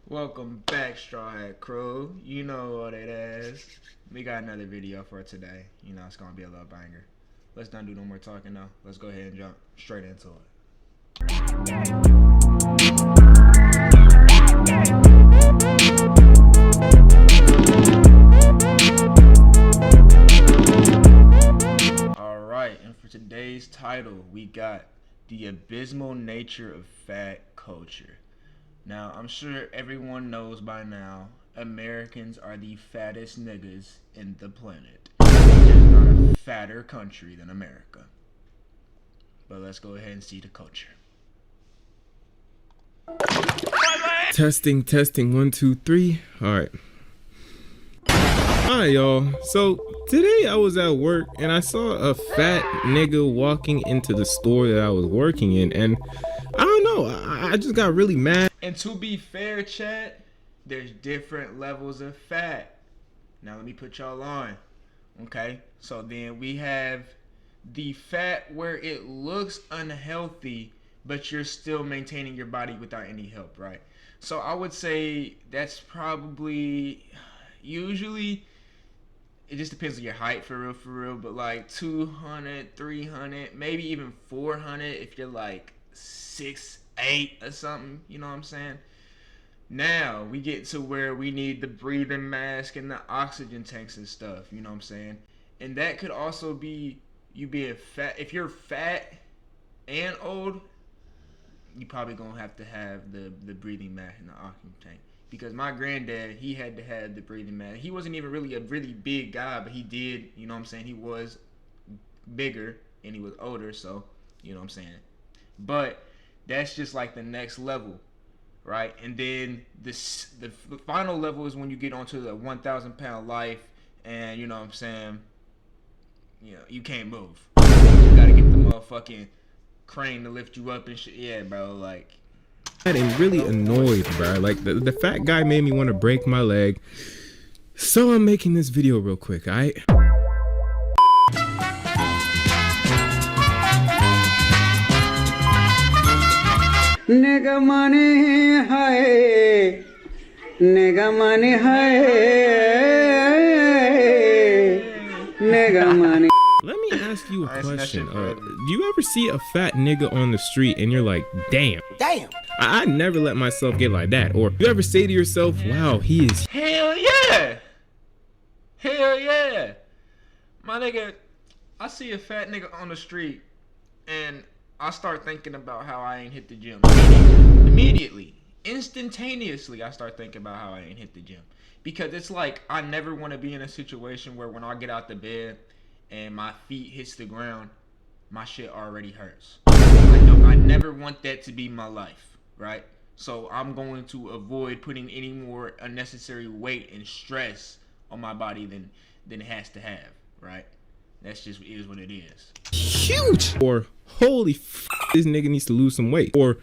Welcome back, Straw Hat Crew. You know what it is. We got another video for today. You know it's gonna be a little banger. Let's not do no more talking though. Let's go ahead and jump straight into it. Alright, and for today's title, we got The Abysmal Nature of Fat Culture. Now, I'm sure everyone knows by now, Americans are the fattest niggas in the planet. There's not a fatter country than America. But let's go ahead and see the culture. Testing, 1, 2, 3. Alright. Alright, y'all. So, today I was at work and I saw a fat nigga walking into the store that I was working in, and I don't know, I just got really mad. And to be fair, chat, there's different levels of fat. Now let me put y'all on. Okay? So then we have the fat where it looks unhealthy, but you're still maintaining your body without any help, right? So I would say that's probably, usually, it just depends on your height for real, but like 200, 300, maybe even 400 if you're like 6'8" or something, you know what I'm saying? Now we get to where we need the breathing mask and the oxygen tanks and stuff, you know what I'm saying? And that could also be you being fat. If you're fat and old, you probably gonna have to have the breathing mask and the oxygen tank. Because my granddad, he had to have the breathing mask. He wasn't even really a really big guy, but he did, you know what I'm saying? He was bigger and he was older, so, you know what I'm saying? But that's just like the next level, right? And then the final level is when you get onto the 1,000 pound life, and you know what I'm saying, you know, you can't move. You gotta get the motherfucking crane to lift you up and shit. Yeah, bro, like. And really annoyed, bro. Like, the fat guy made me want to break my leg. So I'm making this video real quick, alright? Nigga money hai, nigga money hai, nigga money. Let me ask you a question. Do you ever see a fat nigga on the street and you're like, damn? I never let myself get like that. Or you ever say to yourself, wow, he is. Hell yeah! Hell yeah! My nigga, I see a fat nigga on the street and I start thinking about how I ain't hit the gym. Immediately. Instantaneously, I start thinking about how I ain't hit the gym. Because it's like, I never want to be in a situation where when I get out the bed and my feet hits the ground, my shit already hurts. I never want that to be my life, right? So I'm going to avoid putting any more unnecessary weight and stress on my body than it has to have, right? That's just is what it is. Huge. Or holy f, this nigga needs to lose some weight. Or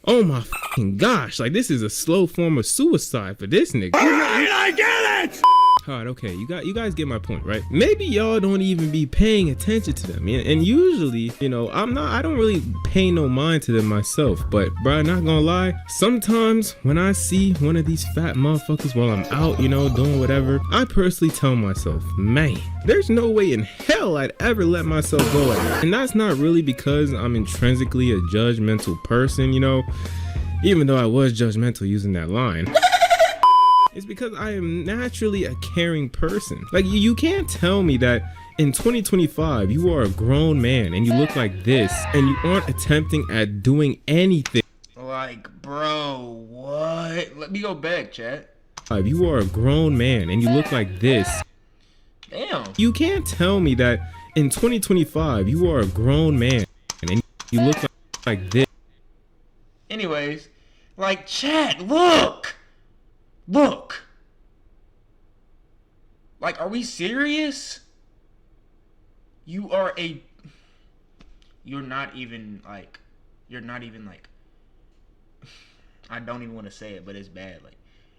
oh my fucking gosh, like this is a slow form of suicide for this nigga. Alright, I get it! Alright, okay, you guys get my point, right? Maybe y'all don't even be paying attention to them. And usually, you know, I don't really pay no mind to them myself. But bro, not gonna lie, sometimes when I see one of these fat motherfuckers while I'm out, you know, doing whatever, I personally tell myself, man, there's no way in hell I'd ever let myself go like that. And that's not really because I'm intrinsically a judgmental person, you know, even though I was judgmental using that line. It's because I am naturally a caring person. Like, you can't tell me that in 2025 you are a grown man and you look like this and you aren't attempting at doing anything. Like, bro, what? Let me go back, chat. You are a grown man and you look like this. Damn. You can't tell me that in 2025 you are a grown man and you look like this. Anyways, like, chat, look. Look. Like, are we serious? You're not even like, I don't even want to say it, but it's bad. Like,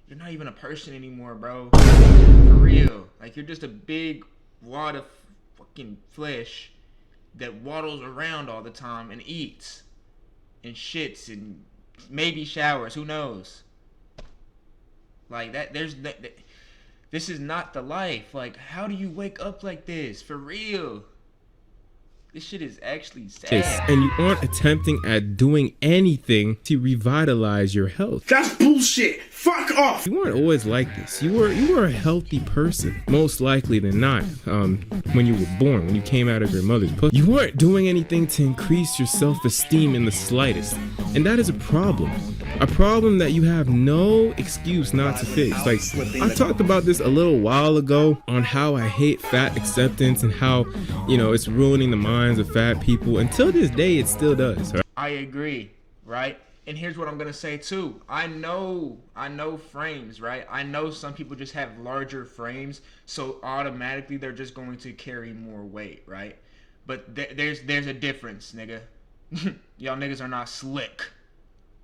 you're not even a person anymore, bro. For real. Like, you're just a big wad of fucking flesh that waddles around all the time and eats and shits and maybe showers. Who knows? Like that. This is not the life. Like, how do you wake up like this? For real. This shit is actually sad. And you aren't attempting at doing anything to revitalize your health. That's bullshit. Fuck off. You weren't always like this. You were a healthy person, most likely than not. When you were born, when you came out of your mother's pussy, you weren't doing anything to increase your self-esteem in the slightest, and that is a problem. A problem that you have no excuse not to fix. Like, I talked about this a little while ago on how I hate fat acceptance and how, it's ruining the minds of fat people. Until this day, it still does. Right? I agree, right? And here's what I'm gonna say too. I know frames, right? I know some people just have larger frames, so automatically they're just going to carry more weight, right? But there's a difference, nigga. Y'all niggas are not slick.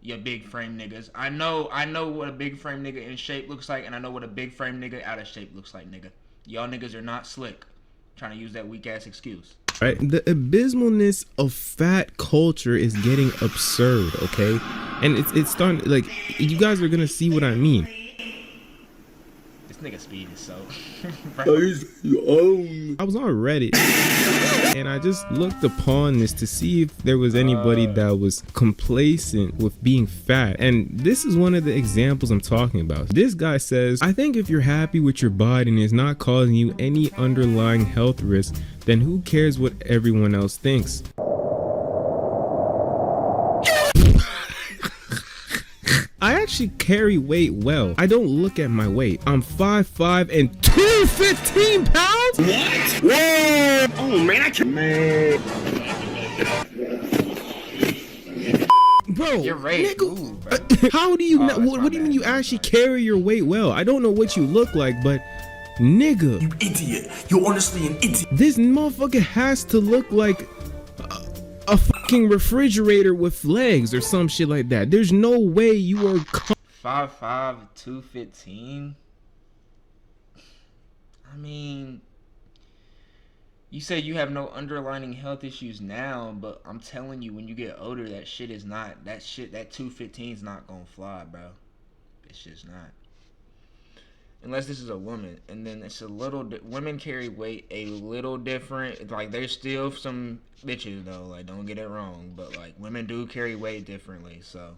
You big frame niggas. I know what a big frame nigga in shape looks like, and I know what a big frame nigga out of shape looks like, nigga. Y'all niggas are not slick. Trying to use that weak ass excuse. Right? The abysmalness of fat culture is getting absurd, okay? And it's starting, like, you guys are gonna see what I mean. This nigga Speed is so... I was on Reddit and I just looked upon this to see if there was anybody that was complacent with being fat, and this is one of the examples I'm talking about. This guy says, I think if you're happy with your body and it's not causing you any underlying health risk, then who cares what everyone else thinks? I actually carry weight well. I don't look at my weight. I'm 5'5" and 215 pounds? What? Whoa! Oh man, I can. Man. Bro, you're right. Nigga, Ooh, bro. How do you know? What do you mean you actually carry your weight well? I don't know what you look like, but nigga. You idiot. You're honestly an idiot. This motherfucker has to look like a fucking refrigerator with legs or some shit like that. There's no way you are 5'5", 215. I mean, you say you have no underlying health issues now, but I'm telling you, when you get older, that shit is not, that 215 is not gonna fly, bro. It's just not. Unless this is a woman, and then it's a little. Women carry weight a little different. Like, there's still some bitches though. Like, don't get it wrong, but like, women do carry weight differently. So.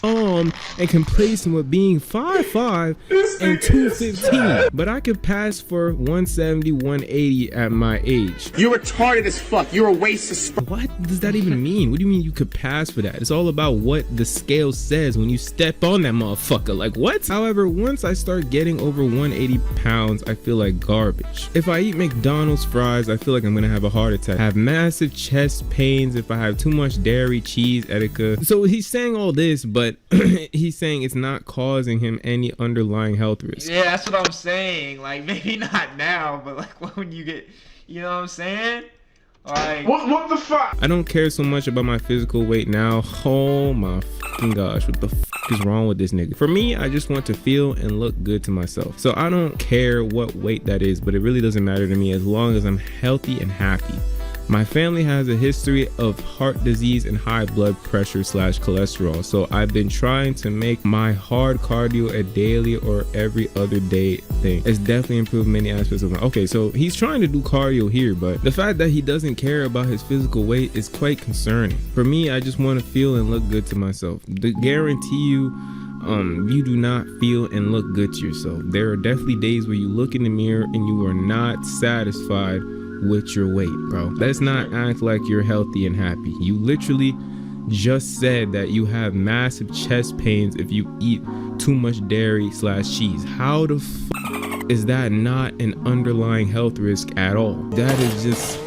And complacent with being 5'5" and 215, but I could pass for 170, 180 at my age. You're retarded as fuck. You're a waste of sperm. What does that even mean? What do you mean you could pass for that? It's all about what the scale says when you step on that motherfucker. Like, what? However, once I start getting over 180 pounds, I feel like garbage. If I eat McDonald's fries, I feel like I'm gonna have a heart attack. I have massive chest pains if I have too much dairy, cheese, etiquette. So he's saying all this, but he's saying it's not causing him any underlying health risk. Yeah, that's what I'm saying. Like, maybe not now, but like when you get, you know what I'm saying? Like, what the fuck? I don't care so much about my physical weight now. Oh my fucking gosh, what the fuck is wrong with this nigga? For me, I just want to feel and look good to myself. So I don't care what weight that is, but it really doesn't matter to me as long as I'm healthy and happy. My family has a history of heart disease and high blood pressure / cholesterol, so I've been trying to make my hard cardio a daily or every other day thing. It's definitely improved many aspects of my. Okay, so he's trying to do cardio here, but the fact that he doesn't care about his physical weight is quite concerning. For me, I just want to feel and look good to myself. To guarantee you, you do not feel and look good to yourself. There are definitely days where you look in the mirror and you are not satisfied with your weight, bro. Let's not act like you're healthy and happy. You literally just said that you have massive chest pains if you eat too much dairy / cheese. How the fuck is that not an underlying health risk at all? That is just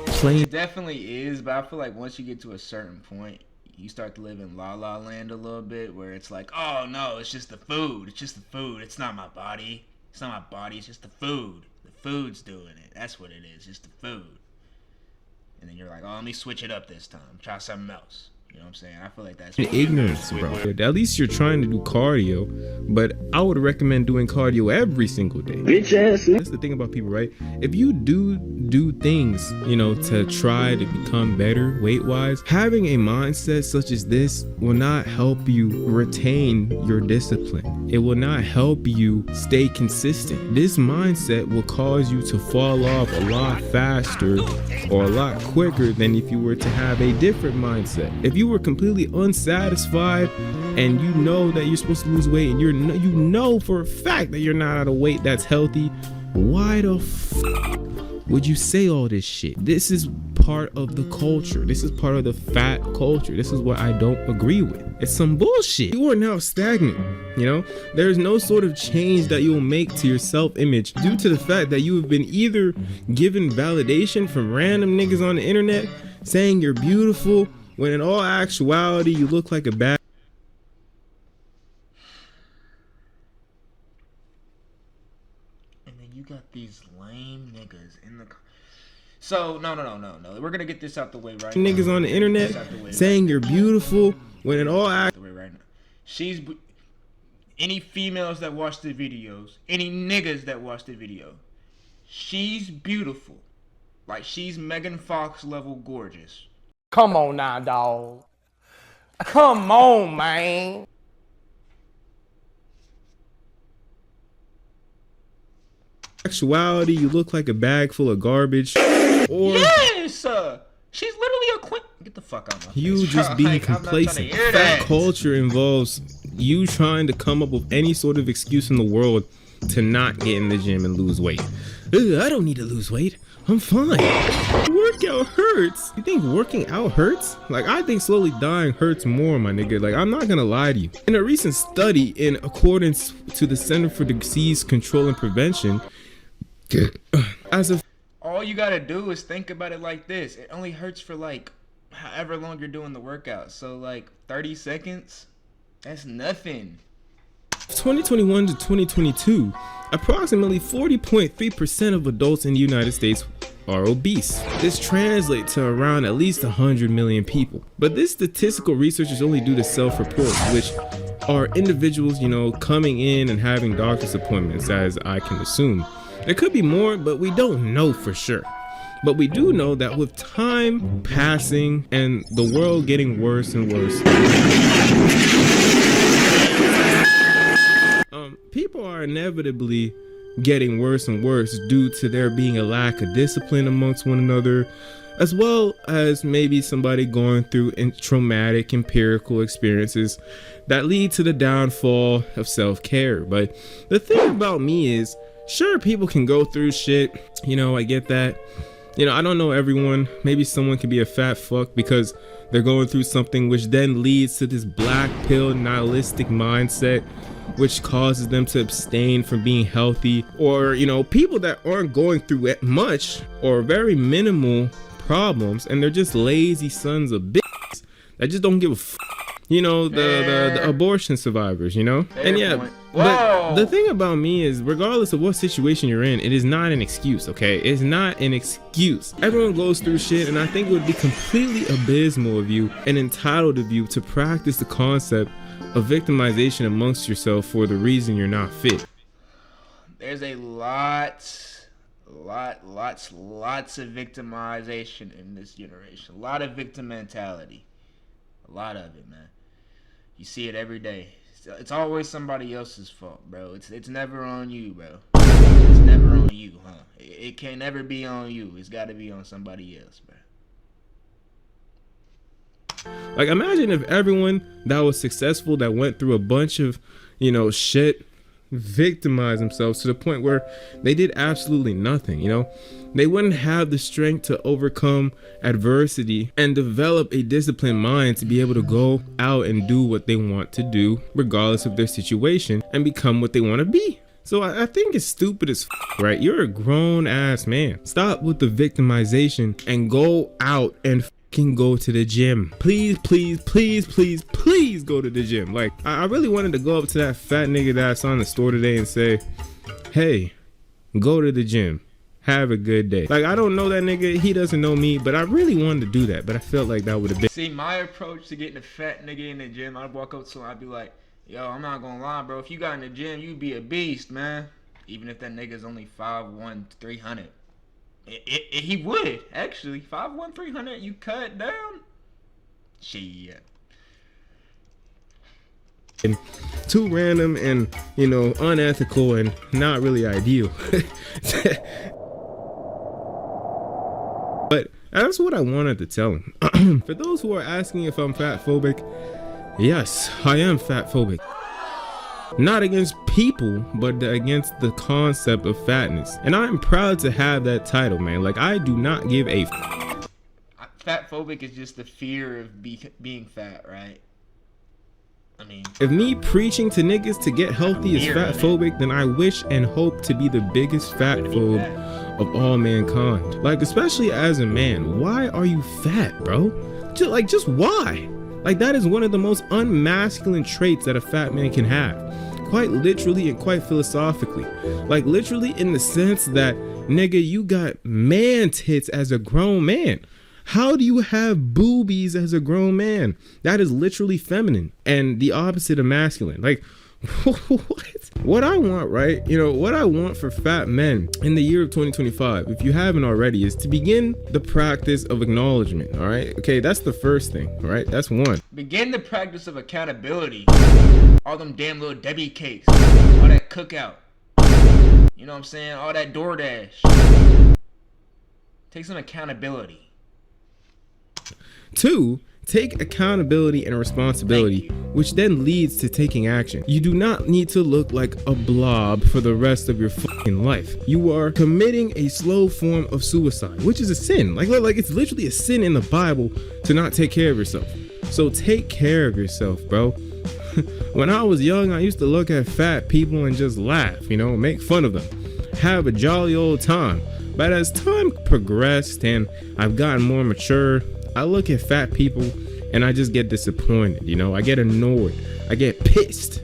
plain. it definitely is, but I feel like once you get to a certain point, you start to live in la la land a little bit, where it's like, oh no, it's just the food. It's just the food. It's not my body. It's not my body. It's just the food. Food's doing it. That's what it is. Just the food. And then you're like, oh, let me switch it up this time. Try something else. You know what I'm saying? I feel like that's ignorance, bro. At least you're trying to do cardio, but I would recommend doing cardio every single day. Bitch ass. That's the thing about people, right? If you do things, you know, to try to become better weight-wise, having a mindset such as this will not help you retain your discipline. It will not help you stay consistent. This mindset will cause you to fall off a lot faster or a lot quicker than if you were to have a different mindset. If you were completely unsatisfied and you know that you're supposed to lose weight and you know for a fact that you're not at a weight that's healthy, why the would you say all this shit? This is part of the culture. This is part of the fat culture. This is what I don't agree with. It's some bullshit. You are now stagnant, you know? There's no sort of change that you'll make to your self-image due to the fact that you have been either given validation from random niggas on the internet saying you're beautiful, when in all actuality you look like a bad. And then you got these lame niggas in the. So no. We're gonna get this out the way right now. Niggas on the internet saying you're beautiful when in all the way right now. She's any females that watch the videos, any niggas that watch the video. She's beautiful, like she's Megan Fox level gorgeous. Come on now, dog. Come on, man. Actuality, you look like a bag full of garbage. Or yes, she's literally a queen. Get the fuck out of my face. You just being complacent. Fat culture involves you trying to come up with any sort of excuse in the world to not get in the gym and lose weight. I don't need to lose weight. I'm fine. Workout hurts. You think working out hurts? Like, I think slowly dying hurts more, my nigga. Like, I'm not gonna lie to you. In a recent study, in accordance to the Center for Disease Control and Prevention, as of all you gotta do is think about it like this. It only hurts for like however long you're doing the workout. So like 30 seconds, that's nothing. 2021 to 2022, approximately 40.3% of adults in the United States are obese. This translates to around at least 100 million people. But this statistical research is only due to self-reports, which are individuals, you know, coming in and having doctor's appointments, as I can assume. There could be more, but we don't know for sure. But we do know that with time passing and the world getting worse and worse, people are inevitably getting worse and worse due to there being a lack of discipline amongst one another, as well as maybe somebody going through traumatic empirical experiences that lead to the downfall of self-care. But the thing about me is, sure, people can go through shit, you know, I get that. You know, I don't know everyone. Maybe someone can be a fat fuck because they're going through something, which then leads to this black pill nihilistic mindset, which causes them to abstain from being healthy. Or, you know, people that aren't going through much or very minimal problems, and they're just lazy sons of bitches that just don't give a fuck. You know, the abortion survivors, you know? And yeah, but the thing about me is, regardless of what situation you're in, it is not an excuse, okay? It's not an excuse. Everyone goes through shit, and I think it would be completely abysmal of you and entitled of you to practice the concept of victimization amongst yourself for the reason you're not fit. There's a lots of victimization in this generation. A lot of victim mentality. A lot of it, man. You see it every day. It's always somebody else's fault, bro. It's never on you, bro. It's never on you, huh? It can never be on you. It's got to be on somebody else, bro. Like, imagine if everyone that was successful, that went through a bunch of, you know, shit, victimized themselves to the point where they did absolutely nothing, you know? They wouldn't have the strength to overcome adversity and develop a disciplined mind to be able to go out and do what they want to do, regardless of their situation, and become what they want to be. So I think it's stupid as right? You're a grown ass man. Stop with the victimization and go out and go to the gym. Please go to the gym. Like, I really wanted to go up to that fat nigga that I saw in the store today and say, hey, go to the gym. have a good day. Like, I don't know that nigga, he doesn't know me, but I really wanted to do that, but I felt like that would have been. See, my approach to getting a fat nigga in the gym, I'd walk up to him, I'd be like, yo, I'm not gonna lie, bro. If you got in the gym, you'd be a beast, man. Even if that nigga's only 5'1", 300. He would, actually. 5'1", 300, you cut down? Shit. And too random and, you know, unethical and not really ideal. But that's what I wanted to tell him. For those who are asking if I'm fat phobic, yes, I am fat phobic. Not against people, but against the concept of fatness. And I'm proud to have that title, man. Like, I do not give a Fat phobic is just the fear of being fat, right? I mean, if me preaching to niggas to get healthy is fat phobic, then I wish and hope to be the biggest fat phobe of all mankind. Like, especially as a man, why are you fat, bro? Just why? Like, that is one of the most unmasculine traits that a fat man can have. Quite literally and quite philosophically. Like, literally in the sense that, nigga, you got man tits as a grown man. How do you have boobies as a grown man? That is literally feminine and the opposite of masculine. Like, what I want, right? You know, what I want for fat men in the year of 2025, if you haven't already, is to begin the practice of acknowledgement, all right? Okay, that's the first thing, all right? That's one. Begin the practice of accountability. All them damn little Debbie cakes. All that cookout. You know what I'm saying? All that DoorDash. Take some accountability. 2, take accountability and responsibility, which then leads to taking action. You do not need to look like a blob for the rest of your fucking life. You are committing a slow form of suicide, which is a sin. Like it's literally a sin in the Bible to not take care of yourself. So take care of yourself, bro. When I was young, I used to look at fat people and just laugh, you know, make fun of them, have a jolly old time. But as time progressed and I've gotten more mature, I look at fat people and I just get disappointed, you know, I get annoyed, I get pissed.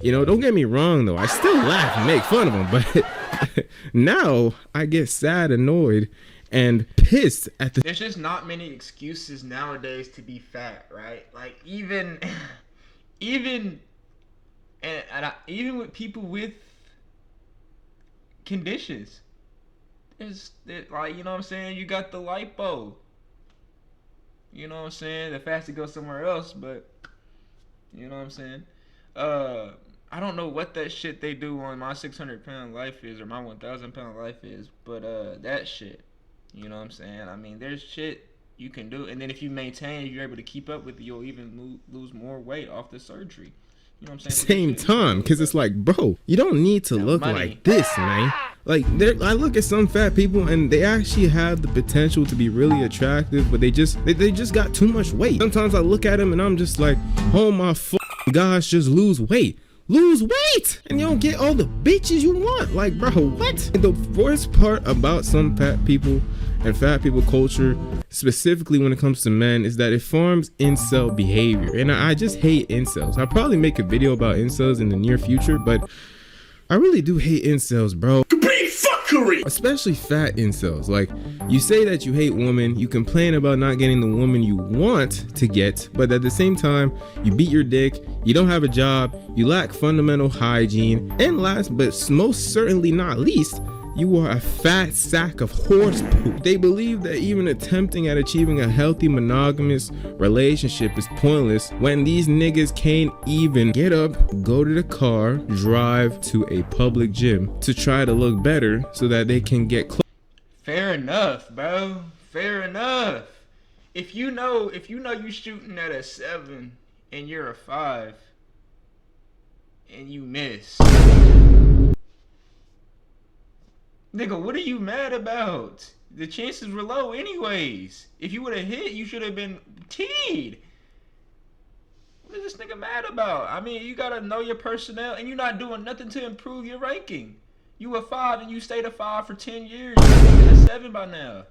You know, don't get me wrong though, I still laugh and make fun of them, but now I get sad, annoyed, and pissed at the— There's just not many excuses nowadays to be fat, right? Like even with people with conditions, like, you know what I'm saying, you got the lipo. You know what I'm saying? The fast to go somewhere else, but you know what I'm saying? I don't know what that shit they do on my 600-pound life is or my 1,000-pound life is, but that shit, you know what I'm saying? I mean, there's shit you can do, and then if you maintain, if you're able to keep up with it, you'll even lose more weight off the surgery. You know what I'm saying? Same time, because it's like, bro, you don't need to look like this, man. Like, I look at some fat people and they actually have the potential to be really attractive, but they just got too much weight. Sometimes I look at them and I'm just like, oh my gosh, just lose weight. Lose weight and you don't get all the bitches you want. Like, bro, what? The worst part about some fat people and fat people culture, specifically when it comes to men, is that it forms incel behavior. And I just hate incels. I'll probably make a video about incels in the near future, but I really do hate incels, bro. Complete fuckery! Especially fat incels. Like, you say that you hate women, you complain about not getting the woman you want to get, but at the same time, you beat your dick, you don't have a job, you lack fundamental hygiene, and last but most certainly not least, you are a fat sack of horse poop. They believe that even attempting at achieving a healthy monogamous relationship is pointless when these niggas can't even get up, go to the car, drive to a public gym to try to look better so that they can get close. Fair enough, bro. Fair enough. If you know you shooting at a 7 and you're a 5 and you miss, nigga, what are you mad about? The chances were low anyways. If you would have hit, you should have been teed. What is this nigga mad about? I mean, you gotta know your personnel, and you're not doing nothing to improve your ranking. You a 5 and you stayed a 5 for 10 years. You're a 7 by now.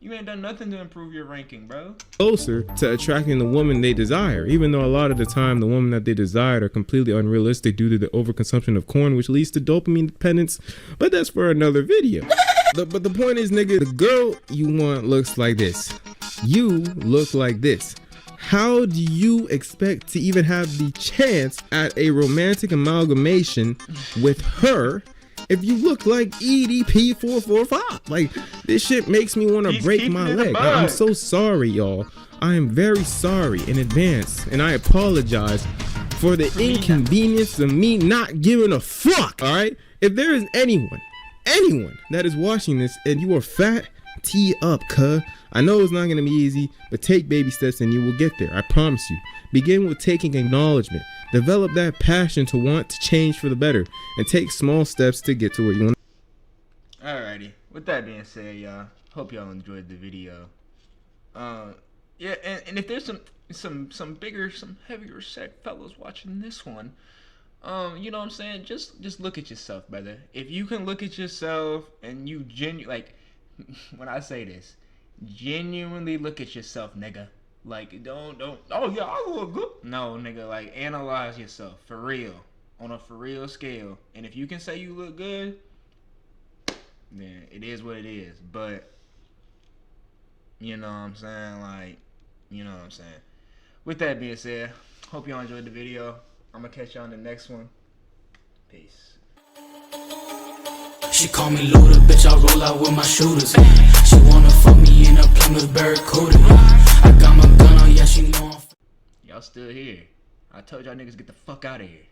You ain't done nothing to improve your ranking, bro. Closer to attracting the woman they desire, even though a lot of the time the woman that they desired are completely unrealistic due to the overconsumption of corn, which leads to dopamine dependence. But that's for another video. But the point is, nigga, the girl you want looks like this. You look like this. How do you expect to even have the chance at a romantic amalgamation with her if you look like EDP 445? Like, this shit makes me want to break my leg. I'm so sorry, y'all. I am very sorry in advance, and I apologize for the inconvenience of me not giving a fuck. All right, if there is anyone that is watching this and you are fat, tee up, cuh. I know it's not gonna be easy, but take baby steps and you will get there. I promise you. Begin with taking acknowledgement. Develop that passion to want to change for the better, and take small steps to get to where you want. Alrighty. With that being said, y'all, hope y'all enjoyed the video. Yeah, and if there's some bigger, some heavier set fellas watching this one, you know what I'm saying? Just look at yourself, brother. If you can look at yourself and you like, when I say this, genuinely look at yourself, nigga. Like, don't, oh yeah, I look good. No, nigga, like, analyze yourself, for real. On a for real scale. And if you can say you look good, then it is what it is. But, you know what I'm saying? Like, you know what I'm saying? With that being said, hope y'all enjoyed the video. I'm gonna catch y'all in the next one. Peace. She call me Luda, bitch, I roll out with my shooters. She wanna fuck me in a Plymouth Barracuda. I got my gun on, yeah, she know I'm... Y'all still here. I told y'all niggas get the fuck out of here.